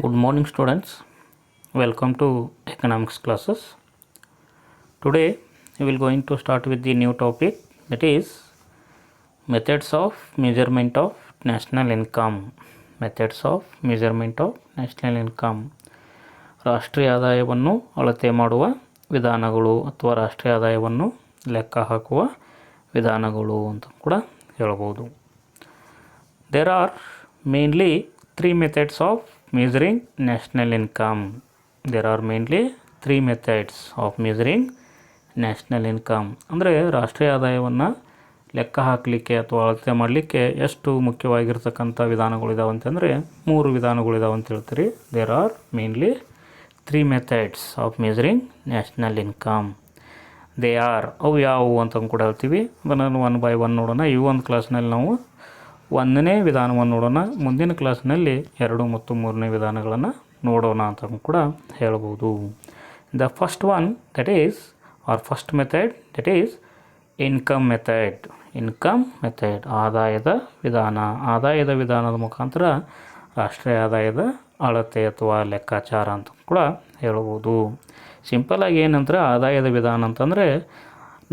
Good morning, students. Welcome to economics classes. Today, we will going to start with the new topic, that is methods of measurement of national income. Methods of measurement of national income. ರಾಷ್ಟ್ರೀಯ ಆದಾಯವನ್ನು ಅಳತೆ ಮಾಡುವ ವಿಧಾನಗಳು ಅಥವಾ ರಾಷ್ಟ್ರೀಯ ಆದಾಯವನ್ನು ಲೆಕ್ಕ ಹಾಕುವ ವಿಧಾನಗಳು ಅಂತ ಕೂಡ ಹೇಳ್ಬೋದು. There are mainly three methods of measuring national income. There are mainly three methods of measuring national income. ಅಂದರೆ ರಾಷ್ಟ್ರೀಯ ಆದಾಯವನ್ನು ಲೆಕ್ಕ ಹಾಕಲಿಕ್ಕೆ ಅಥವಾ ಅಳತೆ ಮಾಡಲಿಕ್ಕೆ ಎಷ್ಟು ಮುಖ್ಯವಾಗಿರ್ತಕ್ಕಂಥ ವಿಧಾನಗಳಿದಾವೆ ಅಂತಂದರೆ 3 ವಿಧಾನಗಳಿದಾವೆ ಅಂತ ಹೇಳ್ತೀರಿ. There are mainly 3 methods of measuring national income. They are ಅವು ಯಾವುವು ಅಂತ ಕೂಡ ಹೇಳ್ತೀವಿ. ಅದನ್ನು 1 by 1 ನೋಡೋಣ. ಈ ಒಂದು ಕ್ಲಾಸ್ನಲ್ಲಿ ನಾವು 1ನೇ ವಿಧಾನವನ್ನು ನೋಡೋಣ. ಮುಂದಿನ ಕ್ಲಾಸ್ನಲ್ಲಿ 2 ಮತ್ತು 3ನೇ ವಿಧಾನಗಳನ್ನು ನೋಡೋಣ ಅಂತ ಕೂಡ ಹೇಳ್ಬೋದು. The first one that is first method that is income method. Income method ಆದಾಯದ ವಿಧಾನ. ಆದಾಯದ ವಿಧಾನದ ಮುಖಾಂತರ ರಾಷ್ಟ್ರೀಯ ಆದಾಯದ ಅಳತೆ ಅಥವಾ ಲೆಕ್ಕಾಚಾರ ಅಂತ ಕೂಡ ಹೇಳ್ಬೋದು. ಸಿಂಪಲಾಗಿ ಏನಂದರೆ ಆದಾಯದ ವಿಧಾನ ಅಂತಂದರೆ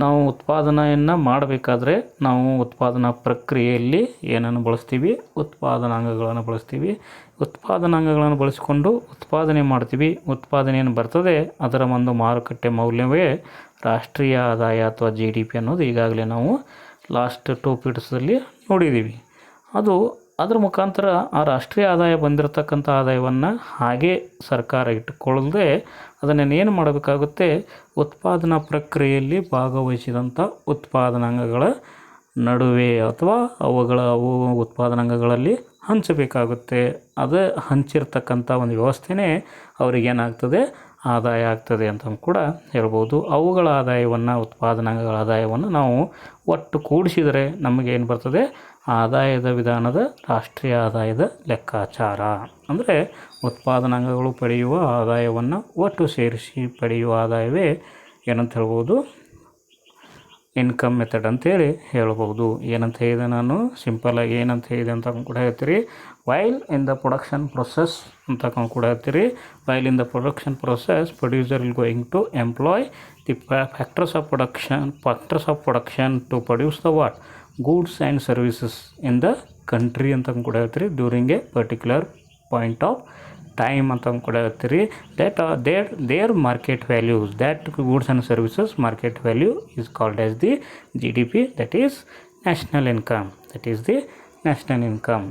ನಾವು ಉತ್ಪಾದನೆಯನ್ನು ಮಾಡಬೇಕಾದ್ರೆ ನಾವು ಉತ್ಪಾದನಾ ಪ್ರಕ್ರಿಯೆಯಲ್ಲಿ ಏನನ್ನು ಬಳಸ್ತೀವಿ, ಉತ್ಪಾದನಾಂಗಗಳನ್ನು ಬಳಸ್ತೀವಿ. ಉತ್ಪಾದನಾಂಗಗಳನ್ನು ಬಳಸಿಕೊಂಡು ಉತ್ಪಾದನೆ ಮಾಡ್ತೀವಿ. ಉತ್ಪಾದನೆಯನ್ನು ಬರ್ತದೆ, ಅದರ ಒಂದು ಮಾರುಕಟ್ಟೆ ಮೌಲ್ಯವೇ ರಾಷ್ಟ್ರೀಯ ಆದಾಯ ಅಥವಾ GDP ಅನ್ನೋದು ಈಗಾಗಲೇ ನಾವು ಲಾಸ್ಟ್ 2 ಪೀಠದಲ್ಲಿ ನೋಡಿದ್ದೀವಿ. ಅದರ ಮುಖಾಂತರ ಆ ರಾಷ್ಟ್ರೀಯ ಆದಾಯ ಬಂದಿರತಕ್ಕಂಥ ಆದಾಯವನ್ನು ಹಾಗೆ ಸರ್ಕಾರ ಇಟ್ಟುಕೊಳ್ಳದೆ ಅದನ್ನು ಏನು ಮಾಡಬೇಕಾಗುತ್ತೆ, ಉತ್ಪಾದನಾ ಪ್ರಕ್ರಿಯೆಯಲ್ಲಿ ಭಾಗವಹಿಸಿದಂಥ ಉತ್ಪಾದನಾಂಗಗಳ ನಡುವೆ ಅಥವಾ ಅವು ಉತ್ಪಾದನಾಂಗಗಳಲ್ಲಿ ಹಂಚಬೇಕಾಗುತ್ತೆ. ಅದು ಹಂಚಿರ್ತಕ್ಕಂಥ ಒಂದು ವ್ಯವಸ್ಥೆನೇ ಅವರಿಗೇನಾಗ್ತದೆ, ಆದಾಯ ಆಗ್ತದೆ ಅಂತ ಕೂಡ ಹೇಳ್ಬೋದು. ಅವುಗಳ ಆದಾಯವನ್ನು, ಉತ್ಪಾದನಾಂಗಗಳ ಆದಾಯವನ್ನು ನಾವು ಒಟ್ಟು ಕೂಡಿಸಿದರೆ ನಮಗೇನು ಬರ್ತದೆ, ಆದಾಯದ ವಿಧಾನದ ರಾಷ್ಟ್ರೀಯ ಆದಾಯದ ಲೆಕ್ಕಾಚಾರ. ಅಂದರೆ ಉತ್ಪಾದನಾಂಗಗಳು ಪಡೆಯುವ ಆದಾಯವನ್ನು ಒಟ್ಟು ಸೇರಿಸಿ ಪಡೆಯುವ ಆದಾಯವೇ ಏನಂತ ಹೇಳ್ಬೋದು, ಇನ್ಕಮ್ ಮೆಥಡ್ ಅಂತೇಳಿ ಹೇಳ್ಬೋದು. ಏನಂತ ಹೇಳಿದೆ ನಾನು, ಸಿಂಪಲಾಗಿ ಏನಂತ ಹೇಳಿದೆ ಅಂತ ಕೂಡ ಹೇಳ್ತೀರಿ. While in the production process ಅಂತ ಕೂಡ ಹೇಳ್ತೀರಿ. While in the production process producer will going to employ the factors of production to produce the what goods and services in the country ಅಂತ ಕೂಡ ಹೇಳ್ತೀರಿ. During a particular point of time ಅಂತ ಕೂಡ ಹೇಳ್ತೀರಿ. that their market values, that goods and services market value is called as the GDP, that is national income. That is the national income.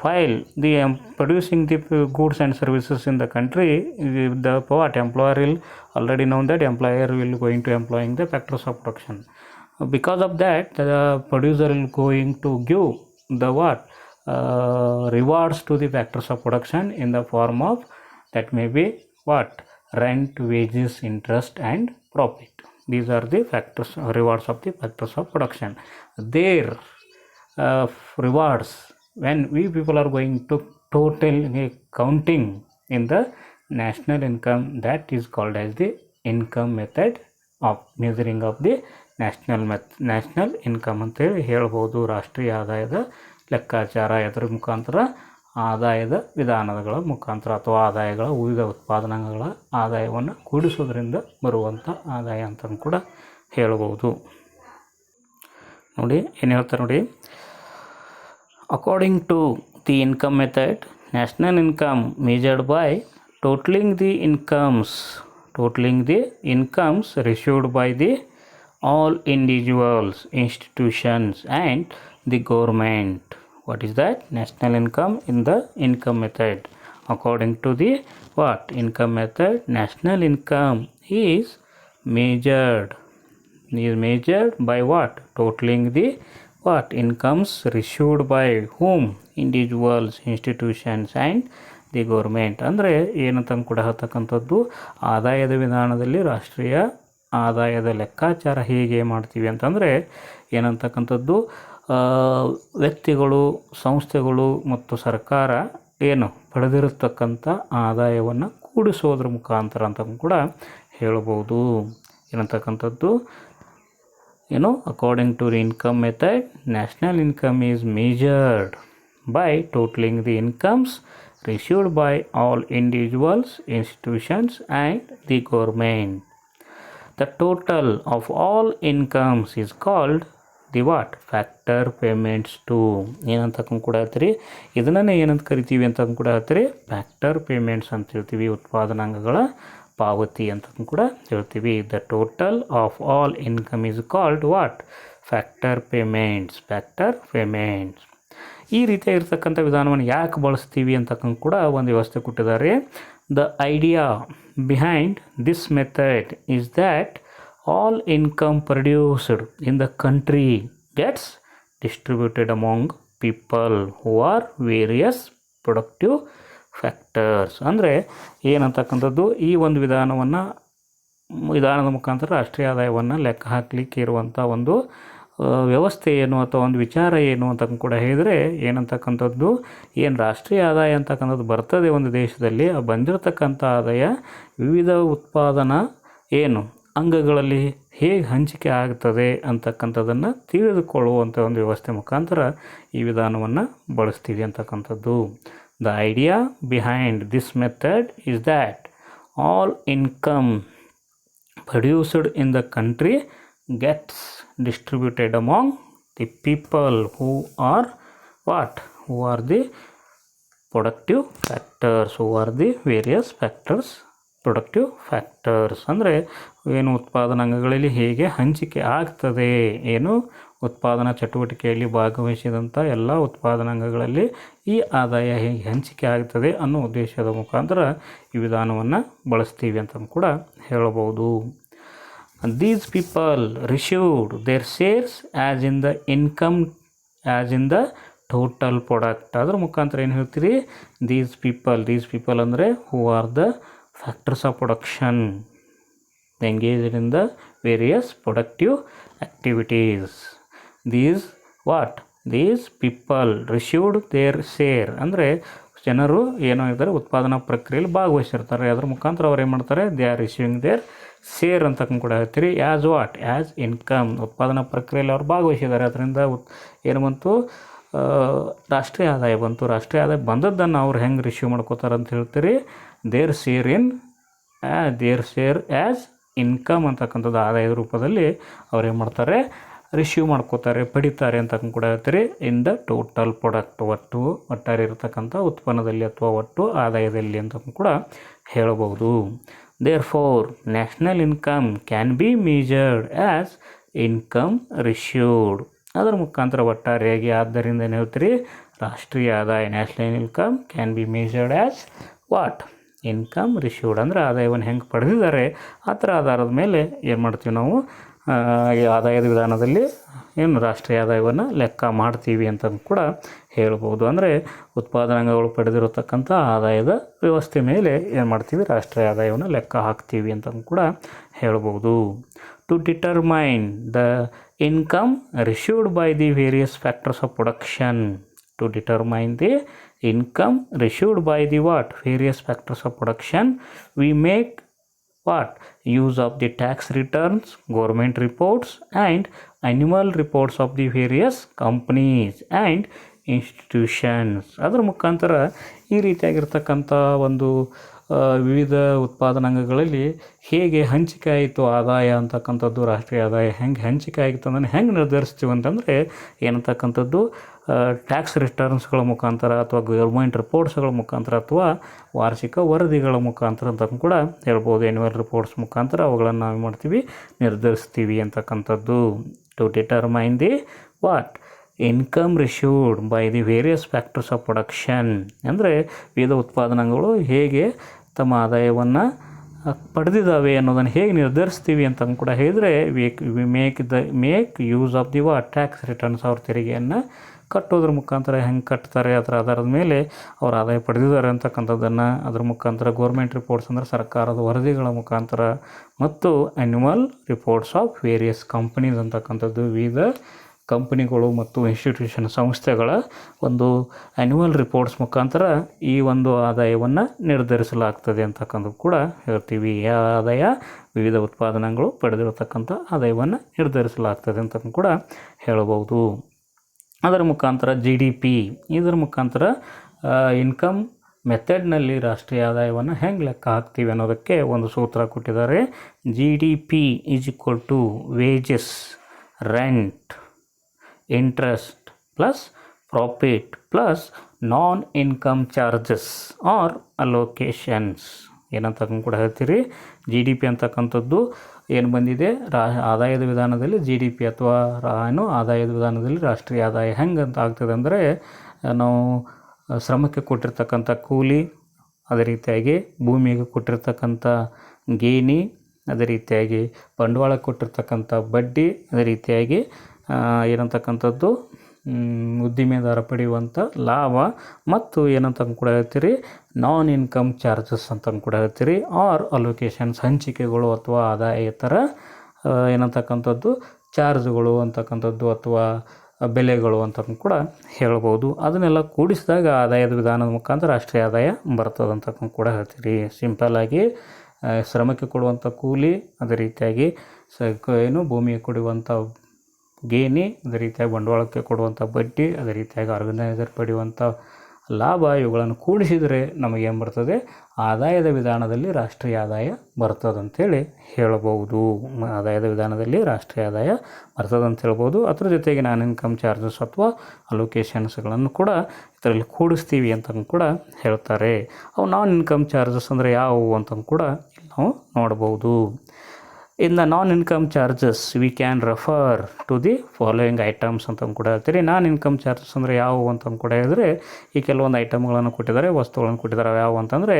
While the producing the goods and services in the country, the employer will already know that employer will going to employing the factors of production. Because of that, the producer is going to give the rewards to the factors of production in the form of, that may be rent, wages, interest and profit. These are the factors, rewards of the factors of production. Their rewards, when we people are going to total counting in the national income, that is called as the income method of measuring of the national income ಅಂತೇಳಿ ಹೇಳ್ಬೋದು. ರಾಷ್ಟ್ರೀಯ ಆದಾಯದ ಲೆಕ್ಕಾಚಾರ ಇದರ ಮುಖಾಂತರ, ಆದಾಯದ ವಿಧಾನಗಳ ಮುಖಾಂತರ ಅಥವಾ ಆದಾಯಗಳ ವಿವಿಧ ಉತ್ಪಾದನಾಂಗಗಳ ಆದಾಯವನ್ನು ಕೂಡಿಸೋದ್ರಿಂದ ಬರುವಂಥ ಆದಾಯ ಅಂತ ಕೂಡ ಹೇಳ್ಬೋದು. ನೋಡಿ ಏನು ಹೇಳ್ತಾರೆ ನೋಡಿ, according to the income method, national income measured by totalling the incomes received by the all individuals, institutions and the government. What is that? National income in the income method. According to the income method, national income is measured by totaling the incomes received by whom? Individuals, institutions and the government. ಅಂದರೆ ಏನಂತ ಕೂಡ ಹೇಳ್ತಕ್ಕಂಥದ್ದು, ಆದಾಯದ ವಿಧಾನದಲ್ಲಿ ರಾಷ್ಟ್ರೀಯ ಆದಾಯದ ಲೆಕ್ಕಾಚಾರ ಹೇಗೆ ಮಾಡ್ತೀವಿ ಅಂತಂದರೆ ಏನಂತಕ್ಕಂಥದ್ದು, ವ್ಯಕ್ತಿಗಳು, ಸಂಸ್ಥೆಗಳು ಮತ್ತು ಸರ್ಕಾರ ಏನು ಪಡೆದಿರತಕ್ಕಂಥ ಆದಾಯವನ್ನು ಕೂಡಿಸೋದ್ರ ಮುಖಾಂತರ ಅಂತ ಕೂಡ ಹೇಳ್ಬೋದು. ಏನಂತಕ್ಕಂಥದ್ದು according to the income method, national income is measured by totaling the incomes received by all individuals, institutions, and the government. The total of all incomes is called the what? Factor payments to. ಏನಂತ ಕೂಡ ಹೇಳ್ತೀರಿ, ಇದನ್ನೇ ಏನಂತ ಕರಿತೀವಿ ಅಂತ ಕೂಡ ಹೇಳ್ತೀರಿ, factor payments ಅಂತ ಹೇಳ್ತೀವಿ. ಉತ್ಪಾದನಾಂಗಗಳ ಪಾವತಿ ಅಂತ ಕೂಡ ಹೇಳ್ತೀವಿ. The total of all income is called what? Factor payments. Factor payments. ಈ ರೀತಿಯಾಗಿರ್ತಕ್ಕಂಥ ವಿಧಾನವನ್ನು ಯಾಕೆ ಬಳಸ್ತೀವಿ ಅಂತಕ್ಕಂಥ ಕೂಡ ಒಂದು ವ್ಯವಸ್ಥೆ ಕೊಟ್ಟಿದ್ದಾರೆ. The idea behind this method is that all income produced in the country gets distributed among people who are various productive factors. ಅಂದರೆ ಏನಂತಕ್ಕಂಥದ್ದು, ಈ ಒಂದು ವಿಧಾನದ ಮುಖಾಂತರ ರಾಷ್ಟ್ರೀಯ ಆದಾಯವನ್ನು ಲೆಕ್ಕ ಹಾಕಲಿಕ್ಕೆ ಇರುವಂಥ ಒಂದು ವ್ಯವಸ್ಥೆ ಏನು ಅಥವಾ ಒಂದು ವಿಚಾರ ಏನು ಅಂತ ಕೂಡ ಹೇಳಿದರೆ ಏನಂತಕ್ಕಂಥದ್ದು, ಏನು ರಾಷ್ಟ್ರೀಯ ಆದಾಯ ಅಂತಕ್ಕಂಥದ್ದು ಬರ್ತದೆ ಒಂದು ದೇಶದಲ್ಲಿ, ಆ ಬಂದಿರತಕ್ಕಂಥ ಆದಾಯ ವಿವಿಧ ಉತ್ಪಾದನಾ ಏನು ಅಂಗಗಳಲ್ಲಿ ಹೇಗೆ ಹಂಚಿಕೆ ಆಗ್ತದೆ ಅಂತಕ್ಕಂಥದ್ದನ್ನು ತಿಳಿದುಕೊಳ್ಳುವಂಥ ಒಂದು ವ್ಯವಸ್ಥೆ ಮುಖಾಂತರ ಈ ವಿಧಾನವನ್ನು ಬಳಸ್ತೀವಿ ಅಂತಕ್ಕಂಥದ್ದು. The idea behind this method is that all income produced in the country gets distributed among the people who are what? Who are the productive factors, who are the various factors, productive factors. ಅಂದರೆ ಏನು ಉತ್ಪಾದನಾಂಗಗಳಲ್ಲಿ ಹೇಗೆ ಹಂಚಿಕೆ ಆಗ್ತದೆ, ಏನು ಉತ್ಪಾದನಾ ಚಟುವಟಿಕೆಯಲ್ಲಿ ಭಾಗವಹಿಸಿದಂಥ ಎಲ್ಲ ಉತ್ಪಾದನಾಂಗಗಳಲ್ಲಿ ಈ ಆದಾಯ ಹೇಗೆ ಹಂಚಿಕೆ ಆಗ್ತದೆ ಅನ್ನೋ ಉದ್ದೇಶದ ಮುಖಾಂತರ ಈ ವಿಧಾನವನ್ನು ಬಳಸ್ತೀವಿ ಅಂತ ಕೂಡ ಹೇಳಬಹುದು. These people received their shares as in the income as in the total product. ಅದರ ಮುಖಾಂತರ ಏನು ಹೇಳ್ತೀರಿ, these people ಅಂದರೆ who are the factors of production engaged in the various productive activities. These people received their share ಅಂದರೆ ಜನರು ಏನೋ ಇದ್ದಾರೆ ಉತ್ಪಾದನಾ ಪ್ರಕ್ರಿಯೆಯಲ್ಲಿ ಭಾಗವಹಿಸಿರ್ತಾರೆ, ಅದರ ಮುಖಾಂತರ ಅವ್ರು ಏನು ಮಾಡ್ತಾರೆ, they are receiving their share ಅಂತ ಕೂಡ ಹೇಳ್ತೀರಿ. ಆ್ಯಸ್ ಇನ್ಕಮ್, ಉತ್ಪಾದನಾ ಪ್ರಕ್ರಿಯೆಯಲ್ಲಿ ಅವ್ರು ಭಾಗವಹಿಸಿದ್ದಾರೆ, ಅದರಿಂದ ಏನು ಬಂತು, ರಾಷ್ಟ್ರೀಯ ಆದಾಯ ಬಂತು. ರಾಷ್ಟ್ರೀಯ ಆದಾಯ ಬಂದದ್ದನ್ನು ಅವ್ರು ಹೆಂಗೆ ರಿಸೀವ್ ಮಾಡ್ಕೋತಾರೆ ಅಂತ ಹೇಳ್ತೀರಿ, ದೇರ್ ಶೇರ್ ಆ್ಯಸ್ ಇನ್ಕಮ್ ಅಂತಕ್ಕಂಥದ್ದು ಆದಾಯದ ರೂಪದಲ್ಲಿ ಅವ್ರು ಏನು ಮಾಡ್ತಾರೆ, ರಿಸೀವ್ ಮಾಡ್ಕೋತಾರೆ, ಪಡಿತಾರೆ ಅಂತ ಕೂಡ ಹೇಳ್ತೀರಿ. ಇನ್ ದ ಟೋಟಲ್ ಪ್ರಾಡಕ್ಟ್, ಒಟ್ಟಾರೆ ಇರತಕ್ಕಂಥ ಉತ್ಪನ್ನದಲ್ಲಿ ಅಥವಾ ಒಟ್ಟು ಆದಾಯದಲ್ಲಿ ಅಂತ ಕೂಡ ಹೇಳಬಹುದು. Therefore, national income can be measured as income received. ಅದರ ಮುಖಾಂತರ ಒಟ್ಟಾರೆಯಾಗಿ ಆದ್ದರಿಂದ ಏನು ಹೇಳ್ತೀರಿ, ರಾಷ್ಟ್ರೀಯ ಆದಾಯ national income can be measured as what? Income received. ಅಂದರೆ ಆದಾಯವನ್ನು ಹೆಂಗೆ ಪಡೆದಿದ್ದಾರೆ ಆ ಥರ ಆಧಾರದ ಮೇಲೆ ಏನು ಮಾಡ್ತೀವಿ ನಾವು, ಈ ಆದಾಯದ ವಿಧಾನದಲ್ಲಿ ಏನು ರಾಷ್ಟ್ರೀಯ ಆದಾಯವನ್ನು ಲೆಕ್ಕ ಮಾಡ್ತೀವಿ ಅಂತ ಕೂಡ ಹೇಳ್ಬೋದು. ಅಂದರೆ ಉತ್ಪಾದನಾಂಗಗಳು ಪಡೆದಿರತಕ್ಕಂಥ ಆದಾಯದ ವ್ಯವಸ್ಥೆ ಮೇಲೆ ಏನು ಮಾಡ್ತೀವಿ, ರಾಷ್ಟ್ರೀಯ ಆದಾಯವನ್ನು ಲೆಕ್ಕ ಹಾಕ್ತೀವಿ ಅಂತ ಕೂಡ ಹೇಳ್ಬೋದು. To determine the income received by the various factors of production. To determine the income received by the what? Various factors of production. We make what? Use of the tax returns, government reports, and annual reports of the various companies and institutions. ಅದರ ಮುಖಾಂತರ ಈ ರೀತಿಯಾಗಿರ್ತಕ್ಕಂಥ ಒಂದು ವಿವಿಧ ಉತ್ಪಾದನಾಂಗಗಳಲ್ಲಿ ಹೇಗೆ ಹಂಚಿಕೆ ಆಯಿತು ಆದಾಯ ಅಂತಕ್ಕಂಥದ್ದು, ರಾಷ್ಟ್ರೀಯ ಆದಾಯ ಹೆಂಗೆ ಹಂಚಿಕೆ ಆಗಿತ್ತು ಅದನ್ನು ಹೆಂಗೆ ನಿರ್ಧರಿಸ್ತೀವಿ ಅಂತಂದರೆ ಏನಂತಕ್ಕಂಥದ್ದು, ಟ್ಯಾಕ್ಸ್ ರಿಟರ್ನ್ಸ್ಗಳ ಮುಖಾಂತರ ಅಥವಾ ಗೌರ್ಮೆಂಟ್ ರಿಪೋರ್ಟ್ಸ್ಗಳ ಮುಖಾಂತರ ಅಥವಾ ವಾರ್ಷಿಕ ವರದಿಗಳ ಮುಖಾಂತರ ಅಂತ ಕೂಡ ಹೇಳ್ಬೋದು. ಆ್ಯನ್ಯುವಲ್ ರಿಪೋರ್ಟ್ಸ್ ಮುಖಾಂತರ ಅವುಗಳನ್ನು ನಾವು ಮಾಡ್ತೀವಿ, ನಿರ್ಧರಿಸ್ತೀವಿ ಅಂತಕ್ಕಂಥದ್ದು. To determine the what? Income received by the various factors of production. ಅಂದರೆ ವಿವಿಧ ಉತ್ಪಾದನಾಂಗಗಳು ಹೇಗೆ ತಮ್ಮ ಆದಾಯವನ್ನು ಪಡೆದಿದ್ದಾವೆ ಅನ್ನೋದನ್ನು ಹೇಗೆ ನಿರ್ಧರಿಸ್ತೀವಿ ಅಂತ ಕೂಡ ಹೇಳಿದರೆ, make use of the what? Tax returns. ಅವ್ರ ತೆರಿಗೆಯನ್ನು ಕಟ್ಟೋದ್ರ ಮುಖಾಂತರ ಹೆಂಗೆ ಕಟ್ತಾರೆ ಅದರ ಆಧಾರದ ಮೇಲೆ ಅವ್ರು ಆದಾಯ ಪಡೆದಿದ್ದಾರೆ ಅಂತಕ್ಕಂಥದ್ದನ್ನು ಅದರ ಮುಖಾಂತರ ಗೌರ್ಮೆಂಟ್ ರಿಪೋರ್ಟ್ಸ್ ಅಂದರೆ ಸರ್ಕಾರದ ವರದಿಗಳ ಮುಖಾಂತರ ಮತ್ತು annual reports of various companies ಅಂತಕ್ಕಂಥದ್ದು ವಿವಿಧ ಕಂಪನಿಗಳು ಮತ್ತು ಇನ್ಸ್ಟಿಟ್ಯೂಷನ್ ಸಂಸ್ಥೆಗಳ ಒಂದು ಆ್ಯನ್ಯುವಲ್ ರಿಪೋರ್ಟ್ಸ್ ಮುಖಾಂತರ ಈ ಒಂದು ಆದಾಯವನ್ನು ನಿರ್ಧರಿಸಲಾಗ್ತದೆ ಅಂತಕ್ಕಂಥದ್ದು ಕೂಡ ಹೇಳ್ತೀವಿ. ಆದಾಯ ವಿವಿಧ ಉತ್ಪಾದನಾಂಗಗಳು ಪಡೆದಿರತಕ್ಕಂಥ ಆದಾಯವನ್ನು ನಿರ್ಧರಿಸಲಾಗ್ತದೆ ಅಂತ ಕೂಡ ಹೇಳಬಹುದು. ಅದರ ಮುಖಾಂತರ GDP, ಇದರ ಮುಖಾಂತರ ಇನ್ಕಮ್ ಮೆಥಡ್ನಲ್ಲಿ ರಾಷ್ಟ್ರೀಯ ಆದಾಯವನ್ನು ಹೆಂಗೆ ಲೆಕ್ಕ ಹಾಕ್ತೀವಿ ಅನ್ನೋದಕ್ಕೆ ಒಂದು ಸೂತ್ರ ಕೊಟ್ಟಿದ್ದಾರೆ. GDP is equal to wages, rent, interest plus profit plus non income charges or allocations ಏನಂತ ಕೂಡ ಹೇಳ್ತೀರಿ. GDP ಅಂತಕ್ಕಂಥದ್ದು ಏನು ಬಂದಿದೆ, ಆದಾಯದ ವಿಧಾನದಲ್ಲಿ GDP ಅಥವಾ ಆದಾಯದ ವಿಧಾನದಲ್ಲಿ ರಾಷ್ಟ್ರೀಯ ಆದಾಯ ಹೆಂಗೆ ಅಂತ ಆಗ್ತದೆ ಅಂದರೆ, ನಾವು ಶ್ರಮಕ್ಕೆ ಕೊಟ್ಟಿರ್ತಕ್ಕಂಥ ಕೂಲಿ, ಅದೇ ರೀತಿಯಾಗಿ ಭೂಮಿಗೆ ಕೊಟ್ಟಿರ್ತಕ್ಕಂಥ ಗೇಣಿ, ಅದೇ ರೀತಿಯಾಗಿ ಬಂಡವಾಳಕ್ಕೆ ಕೊಟ್ಟಿರ್ತಕ್ಕಂಥ ಬಡ್ಡಿ, ಅದೇ ರೀತಿಯಾಗಿ ಏನಂತಕ್ಕಂಥದ್ದು ಉದ್ದಿಮೆದಾರ ಪಡೆಯುವಂಥ ಲಾಭ, ಮತ್ತು ಏನಂತ ಕೂಡ ಹೇಳ್ತೀರಿ ನಾನ್ ಇನ್ಕಮ್ ಚಾರ್ಜಸ್ ಅಂತ ಕೂಡ ಹೇಳ್ತೀರಿ. ಆರ್ ಅಲೋಕೇಶನ್ಸ್ ಹಂಚಿಕೆಗಳು ಅಥವಾ ಆದಾಯೇತರ ಏನಂತಕ್ಕಂಥದ್ದು ಚಾರ್ಜ್ಗಳು ಅಂತಕ್ಕಂಥದ್ದು ಅಥವಾ ಬೆಲೆಗಳು ಅಂತ ಕೂಡ ಹೇಳ್ಬೋದು. ಅದನ್ನೆಲ್ಲ ಕೂಡಿಸಿದಾಗ ಆದಾಯದ ವಿಧಾನದ ಮುಖಾಂತರ ರಾಷ್ಟ್ರೀಯ ಆದಾಯ ಬರ್ತದೆ ಅಂತ ಕೂಡ ಹೇಳ್ತೀರಿ. ಸಿಂಪಲ್ಲಾಗಿ ಶ್ರಮಕ್ಕೆ ಕೊಡುವಂಥ ಕೂಲಿ, ಅದೇ ರೀತಿಯಾಗಿ ಭೂಮಿಗೆ ಕೊಡುವಂಥ ಗೇಣಿ, ಅದೇ ರೀತಿಯಾಗಿ ಬಂಡವಾಳಕ್ಕೆ ಕೊಡುವಂಥ ಬಡ್ಡಿ, ಅದೇ ರೀತಿಯಾಗಿ ಆರ್ಗನೈಸರ್ ಪಡೆಯುವಂಥ ಲಾಭ, ಇವುಗಳನ್ನು ಕೂಡಿಸಿದರೆ ನಮಗೇನು ಬರ್ತದೆ, ಆದಾಯದ ವಿಧಾನದಲ್ಲಿ ರಾಷ್ಟ್ರೀಯ ಆದಾಯ ಬರ್ತದೆ ಅಂಥೇಳಿ ಹೇಳ್ಬೋದು. ಆದಾಯದ ವಿಧಾನದಲ್ಲಿ ರಾಷ್ಟ್ರೀಯ ಆದಾಯ ಬರ್ತದೆ ಅಂತ ಹೇಳ್ಬೋದು. ಅದ್ರ ಜೊತೆಗೆ ನಾನ್ ಇನ್ಕಮ್ ಚಾರ್ಜಸ್ ಅಥವಾ ಅಲೋಕೇಶನ್ಸ್ಗಳನ್ನು ಕೂಡ ಇದರಲ್ಲಿ ಕೂಡಿಸ್ತೀವಿ ಅಂತ ಕೂಡ ಹೇಳ್ತಾರೆ. ಅವು ನಾನ್ ಇನ್ಕಮ್ ಚಾರ್ಜಸ್ ಅಂದರೆ ಯಾವುವು ಅಂತ ಕೂಡ ನಾವು ನೋಡ್ಬೋದು. In the non-income charges, we can refer to the following items ಅಂತ ಕೂಡ ಹೇಳ್ತೀರಿ. ನಾನ್ ಇನ್ಕಮ್ ಚಾರ್ಜಸ್ ಅಂದರೆ ಯಾವುವು ಅಂತ ಕೂಡ ಹೇಳಿದ್ರೆ, ಈ ಕೆಲವೊಂದು ಐಟಮ್ಗಳನ್ನು ಕೊಟ್ಟಿದ್ದಾರೆ, ವಸ್ತುಗಳನ್ನು ಕೊಟ್ಟಿದ್ದಾರೆ. ಯಾವುವು ಅಂತಂದರೆ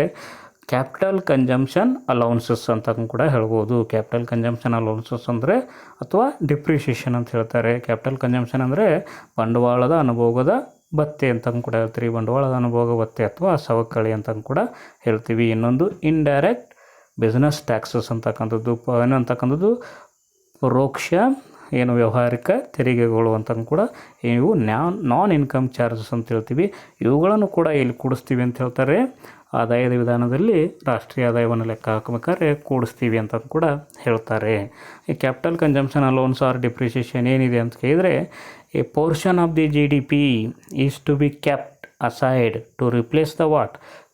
ಕ್ಯಾಪಿಟಲ್ ಕನ್ಜಂಪ್ಷನ್ ಅಲೌನ್ಸಸ್ ಅಂತ ಕೂಡ ಹೇಳ್ಬೋದು. ಕ್ಯಾಪಿಟಲ್ ಕನ್ಜಂಪ್ಷನ್ ಅಲೌನ್ಸಸ್ ಅಂದರೆ ಅಥವಾ ಡಿಪ್ರಿಷಿಯೇಷನ್ ಅಂತ ಹೇಳ್ತಾರೆ. ಕ್ಯಾಪಿಟಲ್ ಕನ್ಜಂಪ್ಷನ್ ಅಂದರೆ ಬಂಡವಾಳದ ಅನುಭೋಗದ ಭತ್ಯೆ ಅಂತ ಕೂಡ ಹೇಳ್ತೀವಿ. ಬಂಡವಾಳದ ಅನುಭೋಗ ಭತ್ಯೆ ಅಥವಾ ಸವಕಳಿ ಅಂತ ಕೂಡ ಹೇಳ್ತೀವಿ. ಇನ್ನೊಂದು ಇಂಡೈರೆಕ್ಟ್ ಬಿಸ್ನೆಸ್ ಟ್ಯಾಕ್ಸಸ್ ಅಂತಕ್ಕಂಥದ್ದು, ಏನಂತಕ್ಕಂಥದ್ದು ಪರೋಕ್ಷ ವ್ಯಾವಹಾರಿಕ ತೆರಿಗೆಗಳು ಅಂತ ಕೂಡ ಇವು ನಾನ್ ಇನ್ಕಮ್ ಚಾರ್ಜಸ್ ಅಂತ ಹೇಳ್ತೀವಿ. ಇವುಗಳನ್ನು ಕೂಡ ಇಲ್ಲಿ ಕೂಡಿಸ್ತೀವಿ ಅಂತ ಹೇಳ್ತಾರೆ. ಆದಾಯದ ವಿಧಾನದಲ್ಲಿ ರಾಷ್ಟ್ರೀಯ ಆದಾಯವನ್ನು ಲೆಕ್ಕ ಹಾಕಬೇಕಾದ್ರೆ ಕೂಡಿಸ್ತೀವಿ ಅಂತ ಕೂಡ ಹೇಳ್ತಾರೆ. ಈ capital consumption allowance or depreciation ಏನಿದೆ ಅಂತ ಕೇಳಿದರೆ, a portion of the GDP is to be kept aside to replace the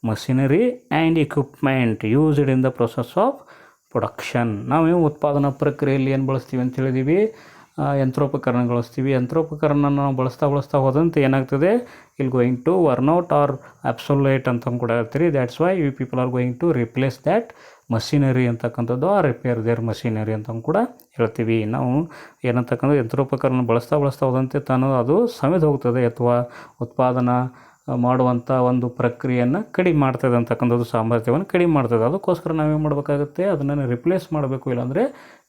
machinery and equipment used in the process of production. ನಾವು ಉತ್ಪಾದನಾ ಪ್ರಕ್ರಿಯೆಯಲ್ಲಿ ಏನು ಬಳಸ್ತೀವಿ ಅಂತ ಹೇಳಿದ್ದೀವಿ, ಯಂತ್ರೋಪಕರಣ ಬಳಸ್ತೀವಿ. ಯಂತ್ರೋಪಕರಣ ನಾವು ಬಳಸ್ತಾ ಹೋದಂತೆ ಏನಾಗ್ತದೆ, ಇಲ್ಲಿ going to worn out or absolute ಅಂತ ಕೂಡ ಹೇಳ್ತೀರಿ. That's why you people are going to replace that machinery ಅಂತಕ್ಕಂಥದ್ದು, ಆ ರಿಪೇರ್ ದೇರ್ ಮಷಿನರಿ ಅಂತ ಕೂಡ ಹೇಳ್ತೀವಿ. ನಾವು ಏನಂತಕ್ಕಂಥ ಯಂತ್ರೋಪಕರಣ ಬಳಸ್ತಾ ಹೋದಂತೆ ಅದು ಸವೆದು ಹೋಗ್ತದೆ ಅಥವಾ ಉತ್ಪಾದನಾ ಮಾಡುವಂಥ ಒಂದು ಪ್ರಕ್ರಿಯೆಯನ್ನು ಕಡಿಮೆ ಮಾಡ್ತದೆ ಅಂತಕ್ಕಂಥದ್ದು, ಸಾಮರ್ಥ್ಯವನ್ನು ಕಡಿಮೆ ಮಾಡ್ತದೆ. ಅದಕ್ಕೋಸ್ಕರ ನಾವೇನು ಮಾಡಬೇಕಾಗುತ್ತೆ, ಅದನ್ನು ರಿಪ್ಲೇಸ್ ಮಾಡಬೇಕು, ಇಲ್ಲಾಂದರೆ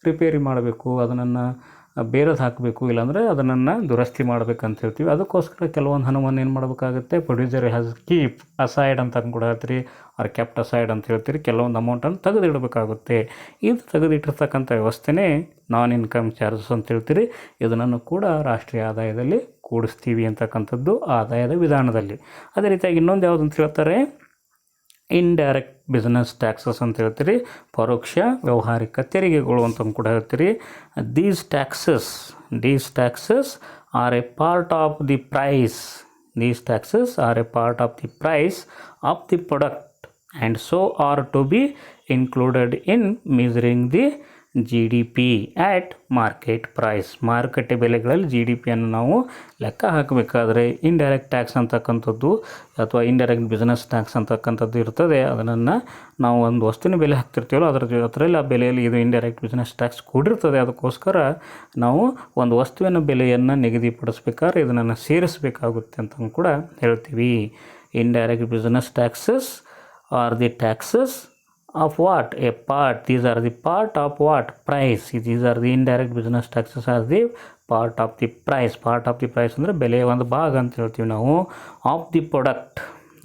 ರಿಪೇರಿ ಮಾಡಬೇಕು, ಅದನ್ನು ಬೇರೆದು ಹಾಕಬೇಕು, ಇಲ್ಲಾಂದರೆ ಅದನ್ನು ದುರಸ್ತಿ ಮಾಡಬೇಕಂತ ಹೇಳ್ತೀವಿ. ಅದಕ್ಕೋಸ್ಕರ ಕೆಲವೊಂದು ಹಣವನ್ನು ಏನು ಮಾಡಬೇಕಾಗುತ್ತೆ, ಪ್ರೊಡ್ಯೂಸರ್ ಹ್ಯಾಸ್ ಕೀಪ್ ಅಸೈಡ್ ಅಂತ ಕೂಡ ಹೇಳ್ತೀರಿ, ಆರ್ ಕೆಪ್ಟ್ ಅಸೈಡ್ ಅಂತ ಹೇಳ್ತೀರಿ. ಕೆಲವೊಂದು ಅಮೌಂಟನ್ನು ತೆಗೆದಿಡಬೇಕಾಗುತ್ತೆ. ಇದು ತೆಗೆದಿಟ್ಟಿರ್ತಕ್ಕಂಥ ವ್ಯವಸ್ಥೆನೇ ನಾನ್ ಇನ್ಕಮ್ ಚಾರ್ಜಸ್ ಅಂತ ಹೇಳ್ತೀರಿ. ಇದನ್ನು ಕೂಡ ರಾಷ್ಟ್ರೀಯ ಆದಾಯದಲ್ಲಿ ಕೂಡಿಸ್ತೀವಿ ಅಂತಕ್ಕಂಥದ್ದು ಆದಾಯದ ವಿಧಾನದಲ್ಲಿ. ಅದೇ ರೀತಿಯಾಗಿ ಇನ್ನೊಂದು ಯಾವುದು ಅಂತ ಹೇಳ್ತಾರೆ, ಇಂಡೈರೆಕ್ಟ್ ಬಿಸ್ನೆಸ್ ಟ್ಯಾಕ್ಸಸ್ ಅಂತ ಹೇಳ್ತೀರಿ, ಪರೋಕ್ಷ ವ್ಯಾವಹಾರಿಕ ತೆರಿಗೆಗಳು ಅಂತ ಕೂಡ ಹೇಳ್ತೀರಿ. These taxes are a part of the price. These taxes are a part of the price of the product and so are to be included in measuring the GDP at market price. ಮಾರುಕಟ್ಟೆ ಬೆಲೆಗಳಲ್ಲಿ GDPಯನ್ನು ನಾವು ಲೆಕ್ಕ ಹಾಕಬೇಕಾದ್ರೆ indirect tax ಅಂತಕ್ಕಂಥದ್ದು ಅಥವಾ indirect business tax ಅಂತಕ್ಕಂಥದ್ದು ಇರ್ತದೆ. ಅದನ್ನು ನಾವು ಒಂದು ವಸ್ತುವಿನ ಬೆಲೆ ಹಾಕ್ತಿರ್ತೀವಲ್ಲ, ಅದರಲ್ಲಿ ಆ ಬೆಲೆಯಲ್ಲಿ ಇದು ಇಂಡೈರೆಕ್ಟ್ ಬಿಸ್ನೆಸ್ ಟ್ಯಾಕ್ಸ್ ಕೂಡಿರ್ತದೆ. ಅದಕ್ಕೋಸ್ಕರ ನಾವು ಒಂದು ವಸ್ತುವಿನ ಬೆಲೆಯನ್ನು ನಿಗದಿಪಡಿಸ್ಬೇಕಾದ್ರೆ ಇದನ್ನು ಸೇರಿಸಬೇಕಾಗುತ್ತೆ ಅಂತ ಕೂಡ ಹೇಳ್ತೀವಿ. Indirect business taxes R the taxes of what? A part. These are the part of what? Price. These are the indirect business taxes are the part of the price. Part of the price ಅಂದರೆ ಬೆಲೆಯ ಒಂದು ಭಾಗ ಅಂತ ಹೇಳ್ತೀವಿ ನಾವು. Of the product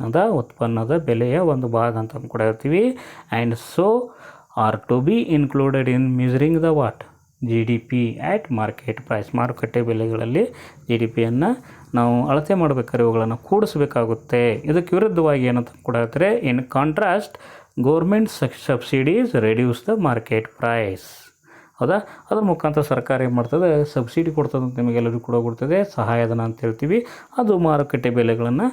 ಅಂದರೆ ಉತ್ಪನ್ನದ ಬೆಲೆಯ ಒಂದು ಭಾಗ ಅಂತ ಕೂಡ ಹೇಳ್ತೀವಿ. And so are to be included in measuring the what? GDP at market price. ಮಾರುಕಟ್ಟೆ ಬೆಲೆಗಳಲ್ಲಿ GDPಯನ್ನು ನಾವು ಅಳತೆ ಮಾಡಬೇಕಾದ್ರೆ ಇವುಗಳನ್ನು ಕೂಡಿಸಬೇಕಾಗುತ್ತೆ. ಇದಕ್ಕೆ ವಿರುದ್ಧವಾಗಿ ಏನಂತ ಕೂಡ ಹೇಳ್ತಾರೆ, in contrast government subsidies reduce the market price. ಹೌದಾ? ಅದ್ರ ಮುಖಾಂತರ ಸರ್ಕಾರ ಏನು ಮಾಡ್ತದೆ, ಸಬ್ಸಿಡಿ ಕೊಡ್ತದೆ ಅಂತ ನಿಮಗೆಲ್ಲರಿಗೂ ಕೂಡ ಕೊಡ್ತದೆ, ಸಹಾಯಧನ ಅಂತ ಹೇಳ್ತೀವಿ. ಅದು ಮಾರುಕಟ್ಟೆ ಬೆಲೆಗಳನ್ನು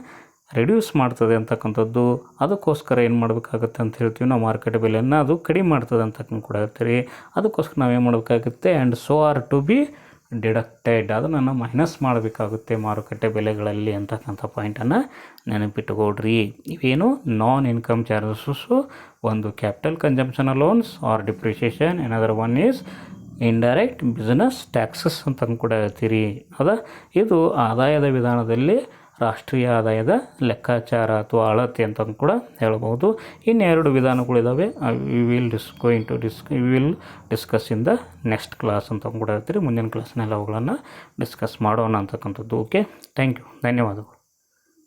ರಿಡ್ಯೂಸ್ ಮಾಡ್ತದೆ ಅಂತಕ್ಕಂಥದ್ದು. ಅದಕ್ಕೋಸ್ಕರ ಏನು ಮಾಡಬೇಕಾಗುತ್ತೆ ಅಂತ ಹೇಳ್ತೀವಿ ನಾವು, ಮಾರುಕಟ್ಟೆ ಬೆಲೆಯನ್ನು ಅದು ಕಡಿಮೆ ಮಾಡ್ತದೆ ಅಂತಕ್ಕಂಥ ಕೂಡ ಹೇಳ್ತೀವಿ. ಅದಕ್ಕೋಸ್ಕರ ನಾವೇನು ಮಾಡಬೇಕಾಗುತ್ತೆ, and so are to be deducted, ಅದನ್ನು ಮೈನಸ್ ಮಾಡಬೇಕಾಗುತ್ತೆ ಮಾರುಕಟ್ಟೆ ಬೆಲೆಗಳಲ್ಲಿ ಅಂತಕ್ಕಂಥ ಪಾಯಿಂಟನ್ನು ನೆನಪಿಟ್ಟುಕೊಡ್ರಿ. ಇವೇನು ನಾನ್ ಇನ್ಕಮ್ ಚಾರ್ಜಸ್ಸು, ಒಂದು capital consumption loans or depreciation, another one is indirect business taxes ಅಂತ ಕೂಡ ಹೇಳ್ತೀರಿ. ಇದು ಆದಾಯದ ವಿಧಾನದಲ್ಲಿ ರಾಷ್ಟ್ರೀಯ ಆದಾಯದ ಲೆಕ್ಕಾಚಾರ ಅಥವಾ ಅಳತೆ ಅಂತ ಕೂಡ ಹೇಳ್ಬೋದು. ಇನ್ನೆರಡು ವಿಧಾನಗಳಿದ್ದಾವೆ, we will discuss in the next class ಅಂತ ಕೂಡ ಹೇಳ್ತೀರಿ. ಮುಂದಿನ ಕ್ಲಾಸ್ನಲ್ಲಿ ಅವುಗಳನ್ನು ಡಿಸ್ಕಸ್ ಮಾಡೋಣ ಅಂತಕ್ಕಂಥದ್ದು. ಓಕೆ, ಥ್ಯಾಂಕ್ ಯು, ಧನ್ಯವಾದಗಳು.